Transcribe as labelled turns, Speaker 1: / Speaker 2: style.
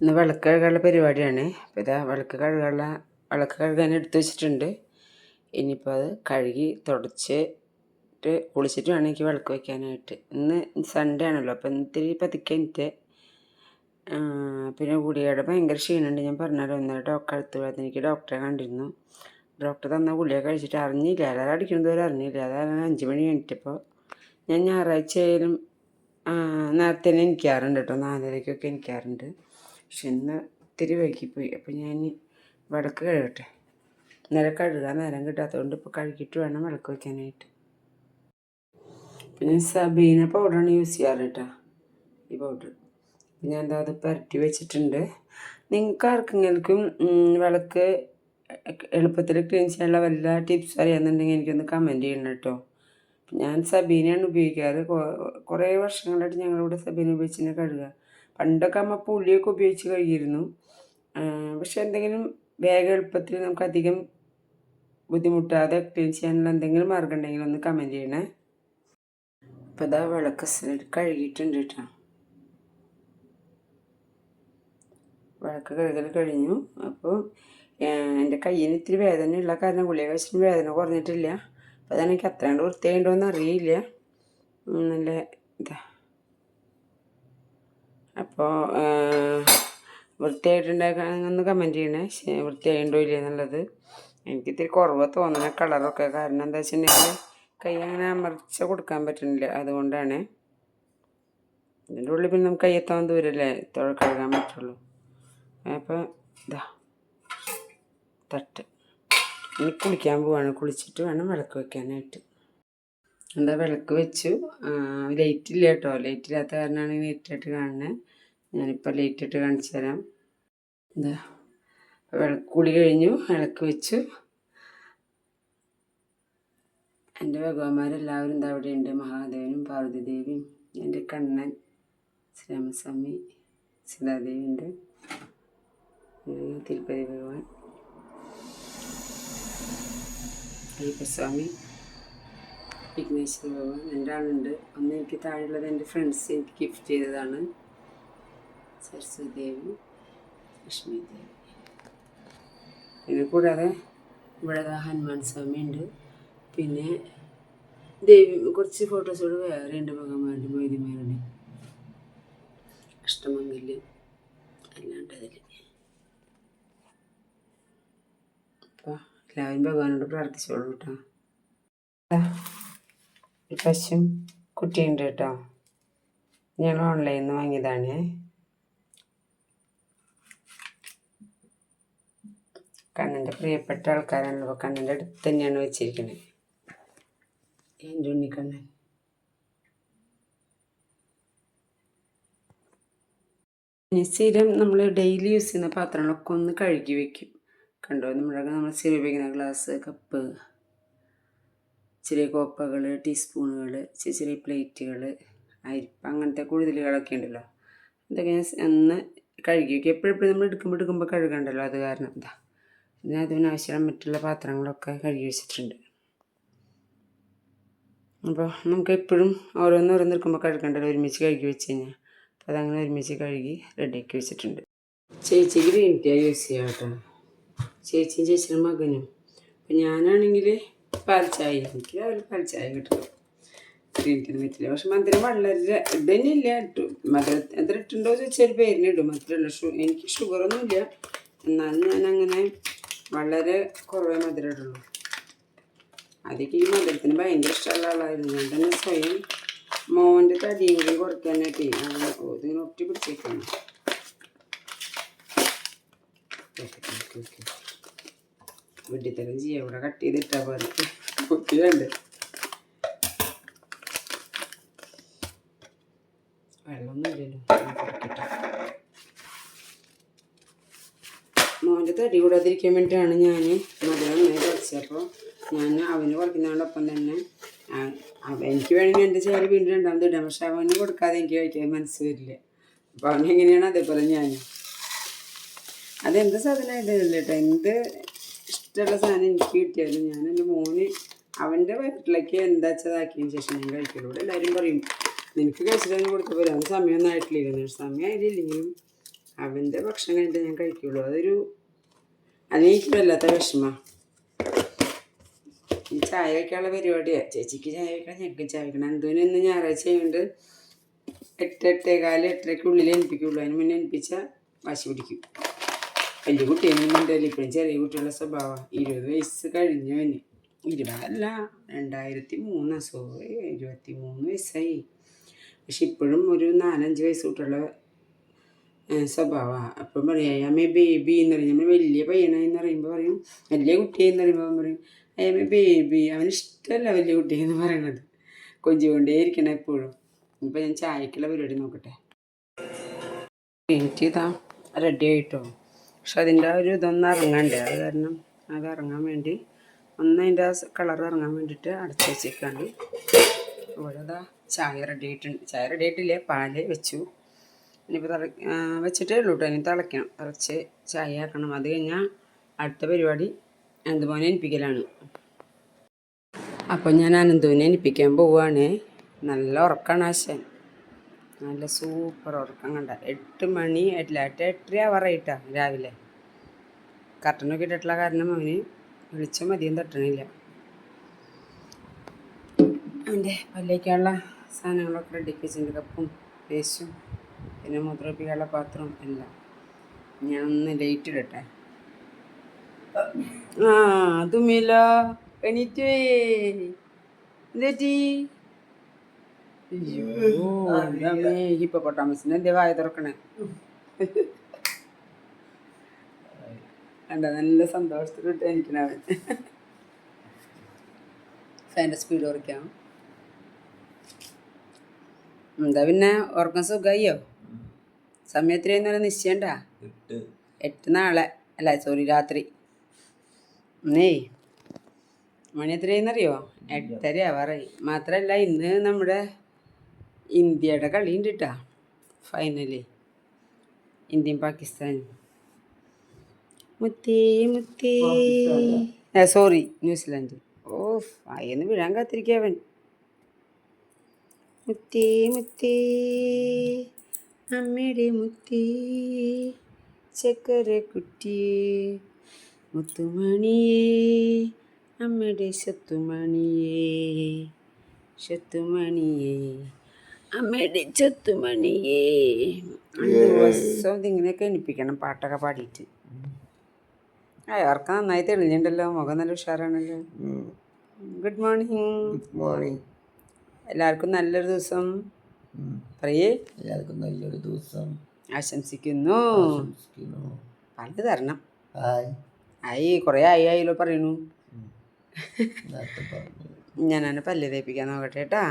Speaker 1: ഇന്ന് വിളക്ക് കഴുകാനുള്ള പരിപാടിയാണ്. അപ്പോൾ ഇതാ വിളക്ക് കഴുകാൻ എടുത്ത് വെച്ചിട്ടുണ്ട്. ഇനിയിപ്പോൾ അത് കഴുകി തുടച്ചിട്ട് കുളിച്ചിട്ട് വേണം എനിക്ക് വിളക്ക് വയ്ക്കാനായിട്ട്. ഇന്ന് സൺഡേ ആണല്ലോ, അപ്പോൾ ഇത്തിരി പതുക്കെ എനിക്ക് പിന്നെ ഗുളികയുടെ ഭയങ്കര ക്ഷീണമുണ്ട്. ഞാൻ പറഞ്ഞല്ലോ, ഇന്നലെ എനിക്ക് ഡോക്ടറെ കണ്ടിരുന്നു. ഡോക്ടർ തന്ന ഗുളിക കഴിച്ചിട്ട് അറിഞ്ഞില്ല, അല്ലാതെ അടിക്കുന്നത് വരെ അറിഞ്ഞില്ല. അതാണ് 5 മണി കഴിഞ്ഞിട്ടിപ്പോൾ. ഞാൻ ഞായറാഴ്ച ആയാലും നേരത്തെ തന്നെ എനിക്കാറുണ്ട് കേട്ടോ, 4:30 എനിക്കാറുണ്ട്. പക്ഷെ ഇന്ന് ഇത്തിരി വൈകിപ്പോയി. അപ്പോൾ ഞാൻ വിളക്ക് കഴുകട്ടെ. ഇന്നലെ കഴുകാൻ നേരം കിട്ടാത്തതുകൊണ്ട് ഇപ്പോൾ കഴുകിയിട്ട് വേണം വിളക്ക് വയ്ക്കാനായിട്ട്. പിന്നെ സബീന പൗഡറാണ് യൂസ് ചെയ്യാറ് കേട്ടോ, ഈ പൗഡർ. ഞാൻ എന്താ അത് പുരട്ടി വെച്ചിട്ടുണ്ട്. നിങ്ങൾക്ക് ആർക്കെങ്കിലും വിളക്ക് എളുപ്പത്തിൽ ക്ലീൻ ചെയ്യാനുള്ള വല്ല ടിപ്സ് അറിയാമെന്നുണ്ടെങ്കിൽ എനിക്കൊന്ന് കമൻറ്റ് ചെയ്യണം കേട്ടോ. ഞാൻ സബീനയാണ് ഉപയോഗിക്കാറ്. കുറേ വർഷങ്ങളായിട്ട് ഞങ്ങളിവിടെ സബീന ഉപയോഗിച്ചിട്ട് കഴുകുക. പണ്ടൊക്കെ അമ്മ പുളിയൊക്കെ ഉപയോഗിച്ച് കഴുകിയിരുന്നു. പക്ഷെ എന്തെങ്കിലും വേഗം എളുപ്പത്തിൽ നമുക്കധികം ബുദ്ധിമുട്ടാതെ ക്ലീൻ ചെയ്യാനുള്ള എന്തെങ്കിലും മാർഗം ഉണ്ടെങ്കിൽ ഒന്ന് കമൻറ്റ് ചെയ്യണേ. അപ്പോൾ അതാ വിളക്ക് കഴുകിയിട്ടുണ്ട് കേട്ടോ. വിളക്ക് കഴുകൽ കഴിഞ്ഞു. അപ്പോൾ എൻ്റെ കയ്യിന് ഇത്തിരി വേദനയുള്ള കാരണം ഗുളിക കഴിച്ചിട്ട് വേദന കുറഞ്ഞിട്ടില്ല. അപ്പോൾ അതാണ് എനിക്ക് അത്ര കണ്ട് വൃത്തിയായിട്ടുണ്ടോയെന്ന് അറിയില്ല. നല്ല ഇതാ. അപ്പോൾ വൃത്തിയായിട്ടുണ്ടാക്കാനൊന്ന് കമൻറ്റ് ചെയ്യണേ, വൃത്തിയായിട്ടുണ്ടോ ഇല്ല എന്നുള്ളത്. എനിക്ക് ഇത്തിരി കുറവ് തോന്നുന്ന കളറൊക്കെ. കാരണം എന്താ വെച്ചിട്ടുണ്ടെങ്കിൽ കൈ അങ്ങനെ അമർച്ച കൊടുക്കാൻ പറ്റുന്നില്ല, അതുകൊണ്ടാണ്. ഇതിൻ്റെ ഉള്ളിൽ പിന്നെ നമുക്ക് കയ്യെത്താൻ ദൂരമല്ലേ കഴുകാൻ പറ്റുള്ളൂ. അപ്പോൾ ഇതാ തട്ട്. ഇനി കുളിക്കാൻ പോവാണ്. കുളിച്ചിട്ട് വേണം വിളക്ക് വയ്ക്കാനായിട്ട്. എന്താ വിളക്ക് വെച്ചു. ലൈറ്റ് ഇല്ല കേട്ടോ, ലൈറ്റ് ഇല്ലാത്ത കാരണമാണ് ലേറ്റായിട്ട് കാണുന്നത്. ഞാനിപ്പോൾ ലൈറ്റ് ഇട്ട് കാണിച്ചു തരാം. എന്താ കുളി കഴിഞ്ഞു, വിളക്ക് വെച്ചു. എൻ്റെ ഭഗവാന്മാരെല്ലാവരും എന്താ അവിടെ ഉണ്ട്. മഹാദേവനും പാർവതിദേവിയും എൻ്റെ കണ്ണൻ ശ്രീരാമസ്വാമി, സീതാദേവി ഉണ്ട്, തിരുപ്പതി ഭഗവാൻ, അയ്യപ്പസ്വാമി, വിഘ്നേശ്വര ഭഗവാൻ, രണ്ടാളുണ്ട്. ഒന്ന് എനിക്ക് താഴെയുള്ളത് എൻ്റെ ഫ്രണ്ട്സ് എനിക്ക് ഗിഫ്റ്റ് ചെയ്തതാണ്, സരസ്വതി ദേവി, ലക്ഷ്മി ദേവി. ഇത് കൂടാതെ ഇവിടെ ഹനുമാൻ സ്വാമി ഉണ്ട്. പിന്നെ ദേവി കുറച്ച് ഫോട്ടോസോട് വേറെ ഉണ്ട്, ഭഗവാന്മാരുടെ മൊയ്തിമാരുടെ അഷ്ടമംഗല്യം അല്ലാണ്ട് അതിൽ. അപ്പോൾ എല്ലാവരും ഭഗവാനോട് പ്രാർത്ഥിച്ചോളൂ കേട്ടോ. ഒരു പശും കുട്ടിയുണ്ട് കേട്ടോ. ഞാൻ ഓൺലൈനിൽ നിന്ന് വാങ്ങിയതാണ്. കണ്ണൻ്റെ പ്രിയപ്പെട്ട ആൾക്കാരാണല്ലോ. അപ്പോൾ കണ്ണൻ്റെ അടുത്ത് തന്നെയാണ് വെച്ചിരിക്കുന്നത് എൻ്റെ ഉണ്ണിക്കണ്ണൻ. സ്ഥിരം നമ്മൾ ഡെയിലി യൂസ് ചെയ്യുന്ന പാത്രങ്ങളൊക്കെ ഒന്ന് കഴുകി വെക്കും. കണ്ടോ, നമ്മൾ സ്ഥിരം ഉപയോഗിക്കുന്ന ഗ്ലാസ്, കപ്പ്, ചെറിയ കോപ്പകൾ, ടീസ്പൂണുകൾ, ചെറിയ പ്ലേറ്റുകൾ, അരിപ്പ, അങ്ങനത്തെ കൂടുതലുകളൊക്കെ ഉണ്ടല്ലോ. ഇതൊക്കെ ഞാൻ ഒന്ന് കഴുകി വയ്ക്കും. എപ്പോഴെപ്പോഴും നമ്മൾ എടുക്കുമ്പോൾ കഴുകണ്ടല്ലോ, അത് കാരണം എന്താ പിന്നെ അതിനാവശ്യമുള്ള മറ്റുള്ള പാത്രങ്ങളൊക്കെ കഴുകി വെച്ചിട്ടുണ്ട്. അപ്പോൾ നമുക്ക് എപ്പോഴും ഓരോന്നോരോന്ന് എടുക്കുമ്പോൾ കഴുകണ്ടല്ലോ, ഒരുമിച്ച് കഴുകി വെച്ച് കഴിഞ്ഞാൽ. അപ്പോൾ അതങ്ങനെ ഒരുമിച്ച് കഴുകി റെഡിയാക്കി വെച്ചിട്ടുണ്ട്. ചേച്ചിക്ക് ഗ്രീൻ ടീ യൂസ് ചെയ്യാം കേട്ടോ, ചേച്ചിയും ചേച്ചിയുടെ മകനും. അപ്പം ഞാനാണെങ്കിൽ പാൽ ചായ, എനിക്ക് രാവിലെ പാൽ ചായ കിട്ടും. ഗ്രീൻ ടീ പറ്റില്ല. പക്ഷെ മധുരം വളരെ ഇതന്നെയില്ല. മധുരം ഇട്ടുണ്ടോ ചോദിച്ചാൽ പേരിന് ഇടും, മാത്രമല്ല എനിക്ക് ഷുഗറൊന്നുമില്ല. എന്നാലും ഞാനങ്ങനെ വളരെ കുറവേ മധുരം ഇടുള്ളൂ. അതൊക്കെ ഈ മധുരത്തിന് ഭയങ്കര ഇഷ്ടമുള്ള ആളായിരുന്നു. ഞാൻ തന്നെ സ്വയം മോൻ്റെ തടിയും കൂടി കുറയ്ക്കാനായിട്ട് ഇതിങ്ങനെ ഒട്ടി പിടിച്ചേക്കാണ്. വെട്ടിത്തരം ചെയ്യാം, ഇവിടെ കട്ട് ചെയ്തിട്ടാ പോലെ ഒത്തിരിയുണ്ട്. വെള്ളമൊന്നും ഇല്ലല്ലോ. മോൻ്റെ തടി കൂടാതിരിക്കാൻ വേണ്ടിയിട്ടാണ് ഞാൻ മധുരം നന്നായി കുറച്ചത്. അപ്പോൾ ഞാൻ അവന് കുറയ്ക്കുന്നതോടൊപ്പം തന്നെ എനിക്ക് വേണമെങ്കിൽ എൻ്റെ ചേര് വീണ്ടും രണ്ടാമത് ഇടാം. പക്ഷെ അവന് കൊടുക്കാതെ എനിക്ക് കഴിക്കാൻ മനസ്സ് വരില്ല. അപ്പോൾ അവനെങ്ങനെയാണ് അതേപോലെ ഞാൻ. അതെന്ത് സാധനം ഇടുന്നില്ല കേട്ടോ, എന്ത് ഇഷ്ടമുള്ള സാധനം എനിക്ക് കിട്ടിയാലും ഞാൻ എൻ്റെ മോന് അവൻ്റെ വയറ്റിലേക്ക് എന്താ വെച്ചതാക്കിയതിന് ശേഷം ഞാൻ കഴിക്കുള്ളൂ. ഇവിടെ എല്ലാവരും പറയും നിനക്ക് കഴിച്ചിട്ട് കൊടുത്ത പോലെ അവന് സമയമൊന്നും ആയിട്ടില്ല. സമയമായില്ലെങ്കിലും അവൻ്റെ ഭക്ഷണം കഴിഞ്ഞിട്ട് ഞാൻ കഴിക്കുള്ളൂ. അതെനിക്ക് വല്ലാത്ത വിഷമമാണ്. ഈ ചായ വയ്ക്കാനുള്ള പരിപാടിയാണ്. ചേച്ചിക്ക് ചായ വയ്ക്കണം, ഞങ്ങൾക്ക് ചായ വയ്ക്കണം. എന്തുവിനും ഇന്ന് ഞായറാഴ്ച ആയതുകൊണ്ട് 8-8:15 എണിപ്പിക്കുള്ളൂ. അതിന് മുന്നേ എണിപ്പിച്ചാൽ വാശി പിടിക്കും. വലിയ കുട്ടിയൊന്നും ഉണ്ടല്ലോ, ഇപ്പോഴും ചെറിയ കുട്ടികളുടെ സ്വഭാവമാണ്. 20 വയസ്സ് കഴിഞ്ഞവന്, 20 അല്ല 2003, സോറി 23 വയസ്സായി. പക്ഷെ ഇപ്പോഴും ഒരു 4-5 വയസ്സ് കുട്ടികളുടെ സ്വഭാവമാണ്. അപ്പം പറയും അമ്മേ ബേബി എന്ന് പറയും. നമ്മൾ വലിയ പയ്യനായെന്ന് പറയുമ്പോൾ പറയും, വലിയ കുട്ടിയെന്ന് പറയുമ്പോൾ അവൻ പറയും അമ്മേ ബേബി. അവനിഷ്ടമല്ല വലിയ കുട്ടിയെന്ന് പറയണത്. കൊഞ്ചുകൊണ്ടേ ഇരിക്കണം എപ്പോഴും. ഇപ്പം ഞാൻ ചായക്കുള്ള പരിപാടി നോക്കട്ടെ. എനിക്ക് ഇതാ റെഡി ആയിട്ടോ. പക്ഷെ അതിൻ്റെ ഒരു ഇതൊന്നും ഇറങ്ങണ്ടേ, അത് കാരണം അത് ഇറങ്ങാൻ വേണ്ടി അതിൻ്റെ കളർ ഇറങ്ങാൻ വേണ്ടിയിട്ട് അടച്ചു വെച്ചേക്കാണ്ട്. അതുപോലെ ഇതാ ചായ റെഡി ആയിട്ടുണ്ട്. ചായ റെഡി ആയിട്ടില്ലേ, പാല് വെച്ചു. ഇനിയിപ്പോൾ വെച്ചിട്ടേ ഉള്ളൂ കേട്ടോ. ഇനി തിളയ്ക്കണം. തിളച്ച് ചായ ആക്കണം. അത് കഴിഞ്ഞാൽ അടുത്ത പരിപാടി അനന്തുമോനെ എണിപ്പിക്കലാണ്. അപ്പോൾ ഞാൻ അനന്തുവിനെ എണിപ്പിക്കാൻ പോവുകയാണ്. നല്ല ഉറക്കമാണ് ആശാൻ, നല്ല സൂപ്പർ ഉറക്കം കണ്ട. 8 മണി 8:30 ആവാറായിട്ടാണ് രാവിലെ. കർട്ടനൊക്കെ ഇട്ടിട്ടുള്ള കാരണം അവന് വെളിച്ചം മതിയും തട്ടണില്ല. അവൻ്റെ പല്ലേക്കുള്ള സാധനങ്ങളൊക്കെ റെഡിയാക്കി വെച്ചിട്ടുണ്ട്. കപ്പും പേസ്റ്റും പിന്നെ മൂത്രപ്പിക്കാനുള്ള പാത്രവും എല്ലാം. ഞാനൊന്ന് ലൈറ്റ് ഇടട്ടെ. അതുമില്ല എണീറ്റേ എന്തേറ്റി? ഇപ്പൊ പൊട്ടാമസിന് എന്തേ വായ തുറക്കണേ കണ്ട. നല്ല സന്തോഷത്തിലിട്ട് എനിക്കണവൻ. ഫാൻ്റെ സ്പീഡ് കുറയ്ക്കാം. എന്താ പിന്നെ ഉറക്കം സുഖമായോ? സമയത്തിലെന്ന് പറഞ്ഞാൽ നിശ്ചയണ്ട. 8 നാളെ അല്ല സോറി രാത്രി. മണി എത്രയെന്നറിയോ? 8:30 ആവാറായി. മാത്രമല്ല ഇന്ന് നമ്മുടെ ഇന്ത്യയുടെ കളി ഉണ്ട് കേട്ടോ. ഫൈനല് ഇന്ത്യയും പാകിസ്ഥാനും. Sorry New Zealand. ആയെന്ന് വീഴാൻ കാത്തിരിക്കവൻ. മുത്തേ അമ്മയുടെ മുത്തേ ചക്കര കുട്ടി മുത്തുമണിയേ അമ്മയുടെ ശത്തുമണിയേ അമ്മയുടെ ചത്തുമണിയേ. ദിവസം ഇതിങ്ങനെയൊക്കെ എണിപ്പിക്കണം പാട്ടൊക്കെ പാടിയിട്ട്. അവർക്ക് നന്നായി തെളിഞ്ഞിട്ടുണ്ടല്ലോ, മുഖം നല്ല ഉഷാറാണല്ലോ. Good morning. എല്ലാവർക്കും നല്ലൊരു ദിവസം പറയേ.
Speaker 2: എല്ലാവർക്കും നല്ലൊരു ദിവസം
Speaker 1: ആശംസിക്കുന്നു. പല്ല് തരണം. കുറേ ആയില്ലോ പറയണു. ഞാനാണ് പല്ല് തേപ്പിക്കാൻ നോക്കട്ടെ കേട്ടാ.